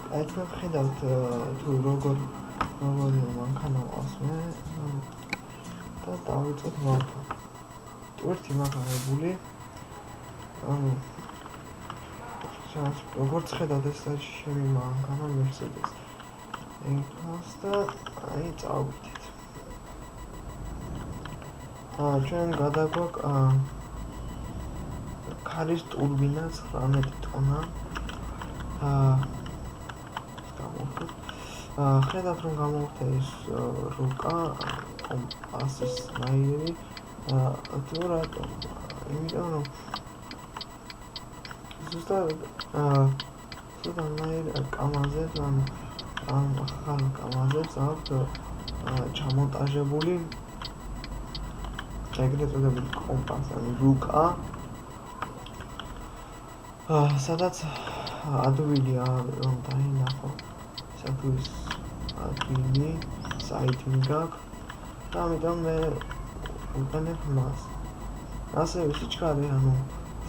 Ați ხედავთ თუ როგორი მანქანა ყავს მე და დავიწყოთ მართლა. ტვირთი მაგარებული. ანუ როგორც ხედავთ ეს არის ჩემი მანქანა Mercedes. ეხლას და აი წავიდეთ. ჩვენ გადაგვაქვს ქარის ტურბინა 19 ტონა. ხედავთ რომ გამოვხდა ეს რუკა კომპასის ნაირი თუ რატომ? იმიტომ რომ ზუსტად ნაირი კამაზებს ან ახალ კამაზებს აქვთ ჩამონტაჟებული ეგრეთ წოდებული კომპასი ან რუკა სადაც ადვილია რომ დაინახო სათვის ადგილი საიტი გაქვს და ამიტომ მე ვიყენებ მას. ასევე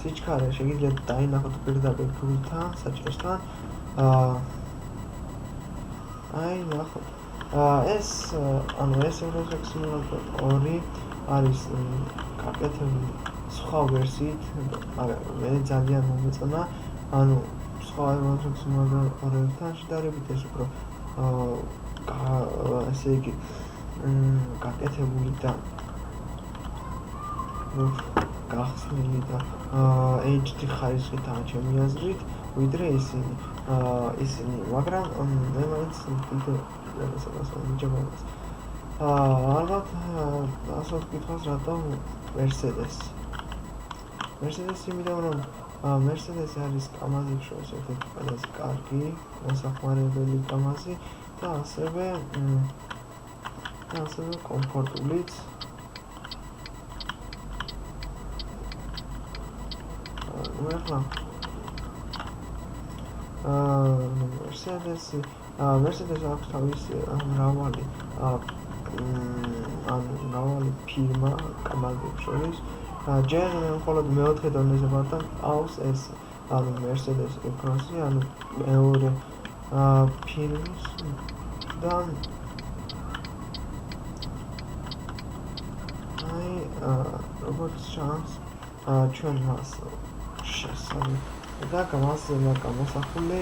სიჩქარე შეგიძლიათ დაინახოთ პირდაპირ გულთან, საჭიროსთან. აი ნახოთ. ეს Euro-Truck Simulator 2 არის გაკეთებული სხვა ვერსიით, მაგრამ მე ძალიან მომეწონა. ანუ სხვა Euro-Truck Simulator 2-თან შედარებით ეს უფრო ესე იგი გაკეთებული და გახსნილი და HD ხარისხითაა ჩემი აზრით, ვიდრე ისინი, მაგრამ მე მაინც ვიდეოს მიჯობებას. ალბათ ასეთ კითხვას რატომ Mercedes, იმიტომ რომ Mercedes არის კამაზის შორის ერთ-ერთი ყველაზე კარგი მოსახმარებელი კამაზი და ასევე კომფორტულიც. ახლა Mercedes აქვს თავისი მრავალი ფირმა კამაზებს შორის. ჯერ მხოლოდ მეოთხე დონეზე ვარ და ყავს ეს Mercedes E-Cross, მეორე ფირმის და აი როგორც ჩანს ჩვენ მას შესაძლოა და გამოსახული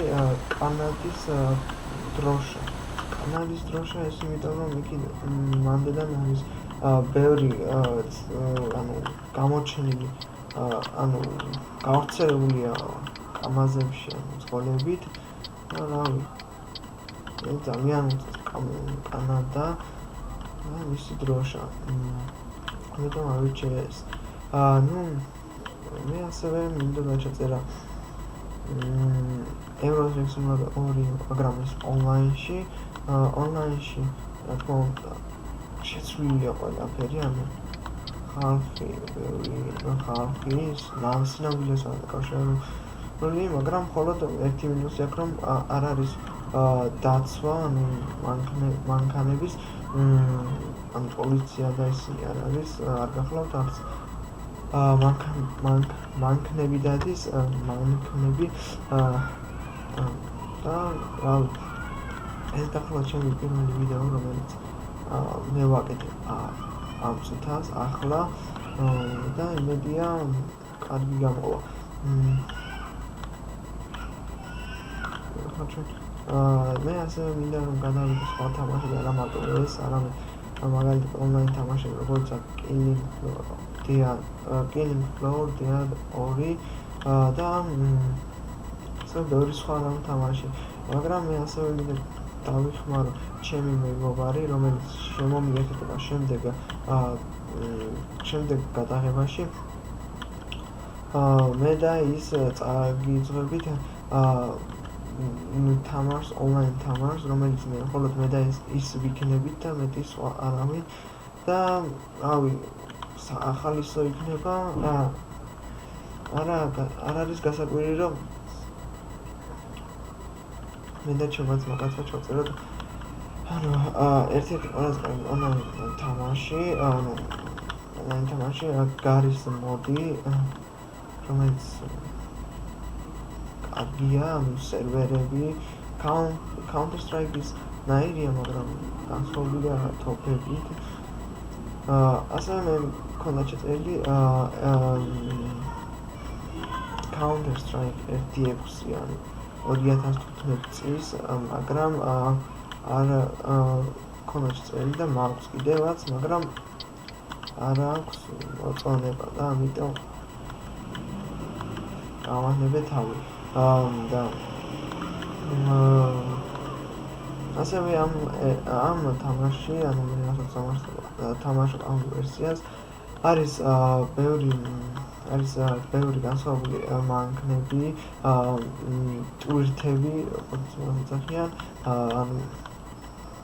კანადის დროშა. კანადის დროშა ეს იმიტომ რომ იქ მანდედან არის ბევრი გამოჩენილი გავრცელებულია კამაზებში მძღოლებით და რავი ძალიან კანადა და მისი დროშა. ამიტომ ავირჩიე ეს. მე ასევე მინდა დაჩაწერა Euro-Truck Simulator 2, მაგრამ ეს ონლაინში, რა თქმა უნდა, შეცვლილია ყველაფერი, ხალხი სინამდვილეს არ დაკავშირებული, მაგრამ მხოლოდ ერთი მინუსი აქვს, რომ არ არის დაცვა, მანქანების, პოლიცია და ისინი არ არის, არ გახლავთ არც მანქნები დადის, და ეს დაახლოებით ჩემი პირველი ვიდეო, რომელიც მე ვაკეთებ ამ წუთას ახლა და იმედია კარგი გამოვა. მე ასევე მინდა რომ გადავიდე სხვა თამაშები, არა მარტო ეს, არამედ მაგალითად ონლაინ თამაშები, როგორც Killing Floor 2 და ბევრი სხვა თამაში. მაგრამ მე ასევე მინდა დავიხმარო ჩემი მეგობარი, რომელიც შემომიერთება შემდეგ გადაღებაში. მე და ის წაგიძღვებით ონლაინ თამაშს, რომელიც მხოლოდ მე და ის ვიქნებით და მეტი სხვა არავინ და რავი ახალისო იქნება. არ არის გასაკვირი, რომ მე და ჩემმა კაცმა ჩავწეროთ ერთ-ერთი ყველაზე კარგი ონლაინ თამაში გარის მოდი, რომელიც კარგია, სერვერები Counter Strike-ის ნაირია, მაგრამ განსხვავებულია თოფებით. ასევე მე მქონდა ჩაწერილი Counter Strike 1.6 ანუ 2015 წლის, მაგრამ არ მქონდა ჩაწერილი და მაქვს კიდევაც, მაგრამ არ აქვს მოწონება და ამიტომ გავანებე თავი. და ასევე ამ თამაშში, ანუ მე რასაც თამაშობ ამ ვერსიას, არის ბევრი განსხვავებული მანქანები, ტვირთები, როგორც მოძახიან,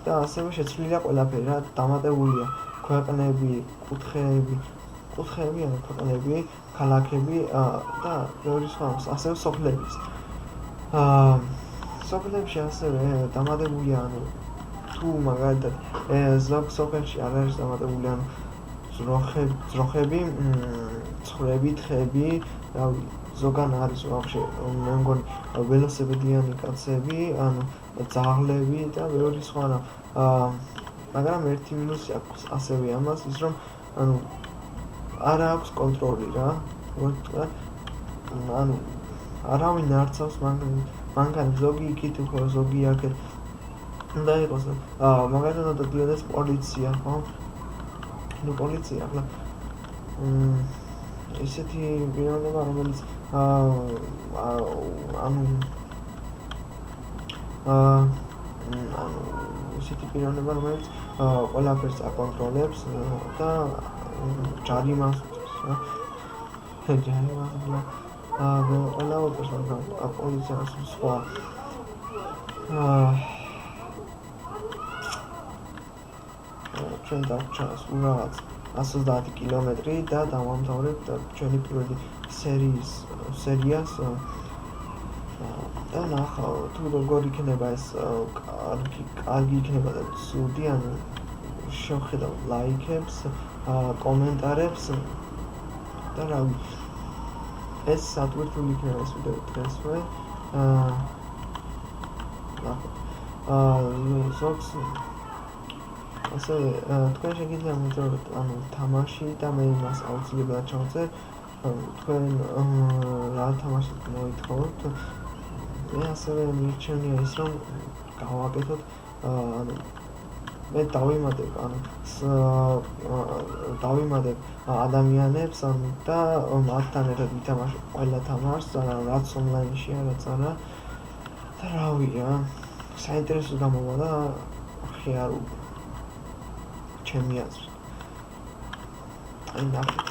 და ასევე შეცვლილია ყველაფერი, რა დამატებულია ქვეყნები, კუთხეები, ანუ ქვეყნები, ქალაქები და ბევრი სხვა, ასევე სოფლებიც. სოფლებში ასევე დამატებულია, ანუ თუ მაგალითად ზოგ სოფელში არ არის დამატებული, ანუ ძროხები, ცხრები, თხები, ზოგან არის ვაფშე, მე მგონი ველოსიპედიანი კაცები, ანუ ძაღლები და ბევრი სხვა, მაგრამ ერთი მინუსი აქვს ასევე ამას, ის რომ ანუ არ აქვს კონტროლი რა, ანუ არავინ არ ცავს მანქანებს, ზოგი იქით უფრო, ზოგი აქეთ უნდა იყოს, მაგალითად უნდა დადიოდეს პოლიცია, ხო? ნუ პოლიცია, ახლა ესეთი პიროვნება, რომელიც ესეთი პიროვნება, რომელიც ყველაფერს აკონტროლებს და ჯარიმას ყველაფერს, მაგრამ პოლიციას სხვა ჩვენ დავჩას რაღაც 130 კილომეტრი და დავამთავრებთ ჩვენი პირველი სერიას და ნახავ თუ როგორ იქნება ეს კარგი იქნება და ცუდი, ანუ შევხედავ ლაიქებს, კომენტარებს და რა ვიცი, ეს სატვირთული იქნება ეს ვიდეო დღესვე. ზოგს ასევე თქვენ შეგიძლია მოძრაობთ ანუ თამაში და მე იმას აუცილებლად ჩავწერ, თქვენ რა თამაშით მოითხოვთ. მე ასევე მირჩენია ის რომ გავაკეთოთ, ანუ მე დავიმატებ ადამიანებს და მათთან ერთად ვითამაშოთ ყველა თამაშს, რაც ონლაინშია, რაც არა და რავი რა, საინტერესო გამოვა და ხიარული ჩემი აზრით. აი ნახეთ,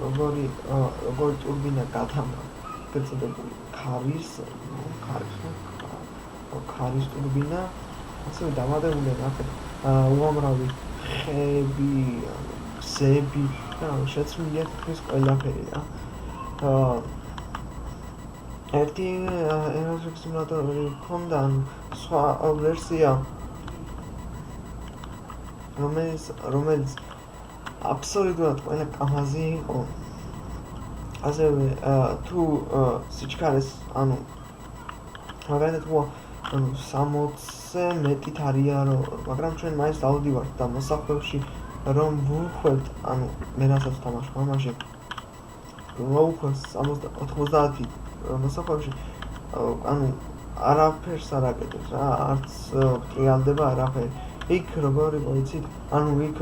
როგორი ტურბინა გათამაშა, გეწოდებული ქარის ტურბინა, ასევე დამატებული ნახეთ უამრავი ხეები, გზები და შეცვლილია თითქმის ყველაფერი რა. ერთი Aerodrome Simulator-ი მქონდა, სხვა ვერსია, რომელიც აბსოლუტურად ყველა კამაზი იყო. ასევე თუ სიჩქარეს, ანუ მაგალითად 60-ზე მეტით არიარო, მაგრამ ჩვენ მაინც დავდივართ და მოსახლეებში რომ ვუხვევთ, ანუ მე რასაც ვთამაშობ ამაში, ვუხვევთ 90 მოსახლეებში, ანუ არაფერს არ აკეთებს რა, არც ტრიალდება არაფერი. იქ როგორი მოიცით, ანუ იქ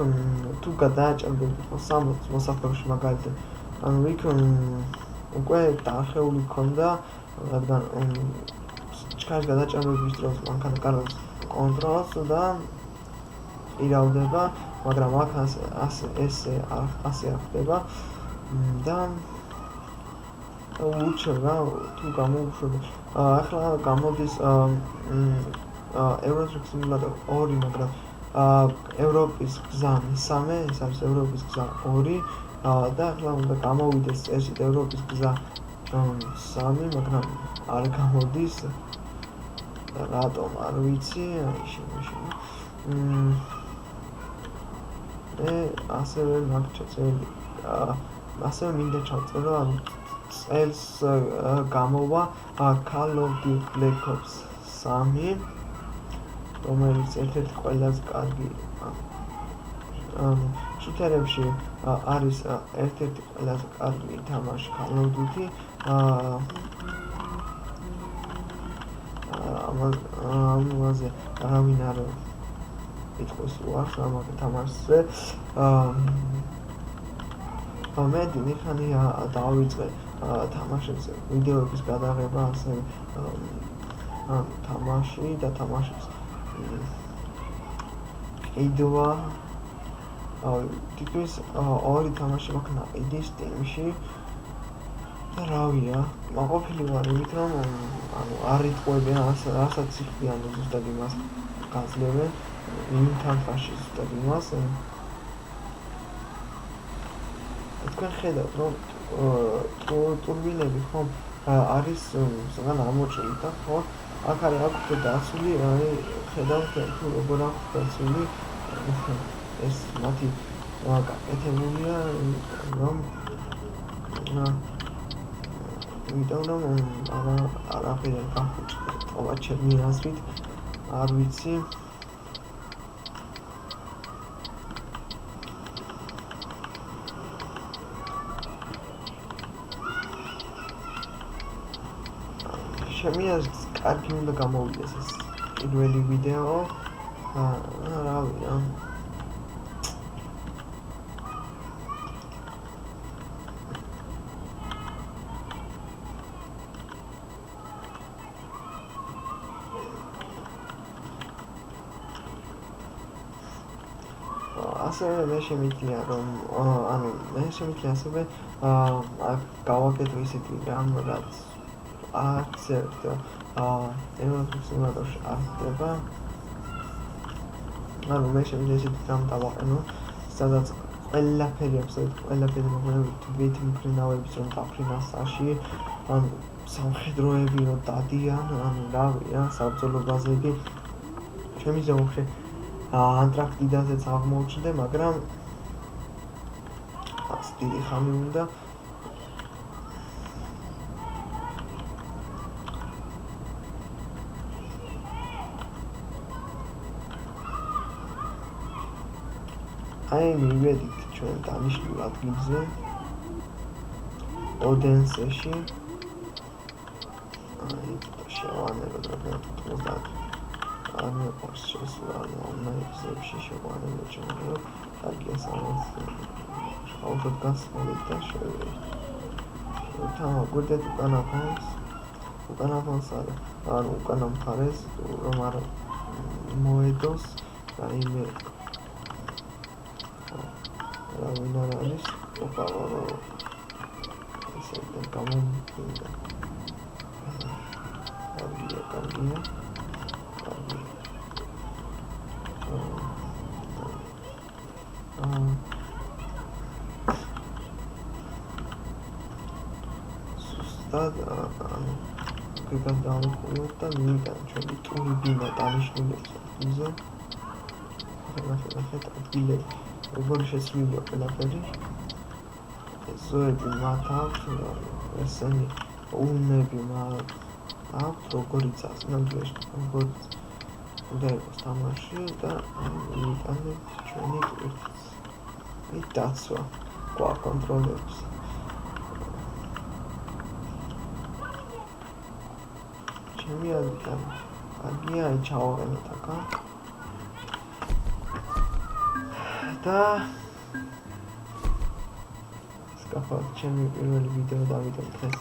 თუ გადააჭარბებით 60 მოსახლეებში მაგალითად, ანუ იქ უკვე დაახეული ქონდა, რადგან ჩქარის გადაჭარბების დროს მანქანა კარგად კონტროლს და ირავდება, მაგრამ აქ ასე არ ხდება და ურჩევ რა, თუ გამოვუშვებ. ახლა გამოდის Aerodrome Simulator 2, მაგრამ ევროპის გზა მესამე, ეს არის ევროპის გზა 2 და ახლა უნდა გამოვიდეს წესით ევროპის გზა 3, მაგრამ არ გამოდის. რატომ არ ვიცი, ასევე მაქვს ჩაწერილი, ასევე მინდა ჩავწერო, ანუ წელს გამოვა Call of Duty Black Ops 3, რომელიც ერთ-ერთი ყველაზე კარგი შუთერებში არის ერთ-ერთი ყველაზე კარგი თამაში Call of Duty. ამაზე არავინ არ იტყვის უარს ამ თამაშზე. მე დიდხანია დავიწყე თამაშებზე ვიდეოების გადაღება, ასევე თამაში და თამაშის ყიდვა. თითქმის 2 თამაში მაქვს ნაყიდი Steam-ში და რავია, მაყოფილი ვარ იმით, რომ არ იტყვებიან რასაც იხდიან ზუსტად იმას გაძლევენ იმ თანხაში ზუსტად იმას. თქვენ ხედავთ, რომ ტურბინები ხომ არის საგან ამოჭრილი და ხო აქ არის აქვთ დაცული, ხედავთ თუ როგორ აქვთ დაცული ეს მათი გაკეთებულია, რომ იმიტომ რომ არაფერი გახუჭდეთ ყოველ ჩემი აზრით, არ ვიცი. ჩემი აზრით კარგი უნდა გამოვიდეს ეს პირველი ვიდეო. რავია, ასევე მე შემიძლია რომ ასევე გავაკეთო ისეთი რამ, რაც არც ერთ ემოციურ სიმულატორში არ ხდება. მე შემიძლია ისეთი რამ დავაყენო, სადაც ყველაფერი მოგვიანებით თვით მფრინავების რომ დაფრინა საში, სამხედროები რომ დადიან, რავია, საბრძოლო ბაზები. შემიძლია უფრო ანტარქტიდაზეც აღმოჩნდე, მაგრამ დიდი ხანი უნდა. მივედით ჩვენ დანიშნულ ადგილზე ოდენსეში. შევანებოთ რომ 90 არ მეყვარს შესვლა ონლაინებში შევანებოთ ჩემო კარგია სამას აუtot გასმენით და შევიდეთ. გვერდით უკანა ფონს უკანა მხარეს რომ არ მოედოს რაიმე რავინ არ არის ესეთი გამომდინდა. კარგია. სუსტად გადავიყუროთ და მივიტანოთ ჩვენი ტურბინა დანიშნულებს ადგილზე. ნახეთ ადგილები როგორ შეცვლილია ყველაფერი. ზოები მათ აქვს, ესენი უნები მათ აქვს, როგორიც ასნამდვილეში, როგორც უნდა იყოს თამაში და მივიტანეთ ჩვენი ტვირთს. დაცვა გვაკონტროლებს. ჩემი აზრით კარგია, ჩავაყენოთ აქა. და სკაფად ჩემი პირველი ვიდეო დავიდე დღეს.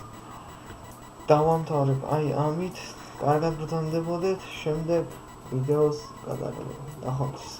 დავამთავრებ ამით. კარგად ბრძანდებოდეთ შემდეგ ვიდეოს გადაღება. დახოცეს.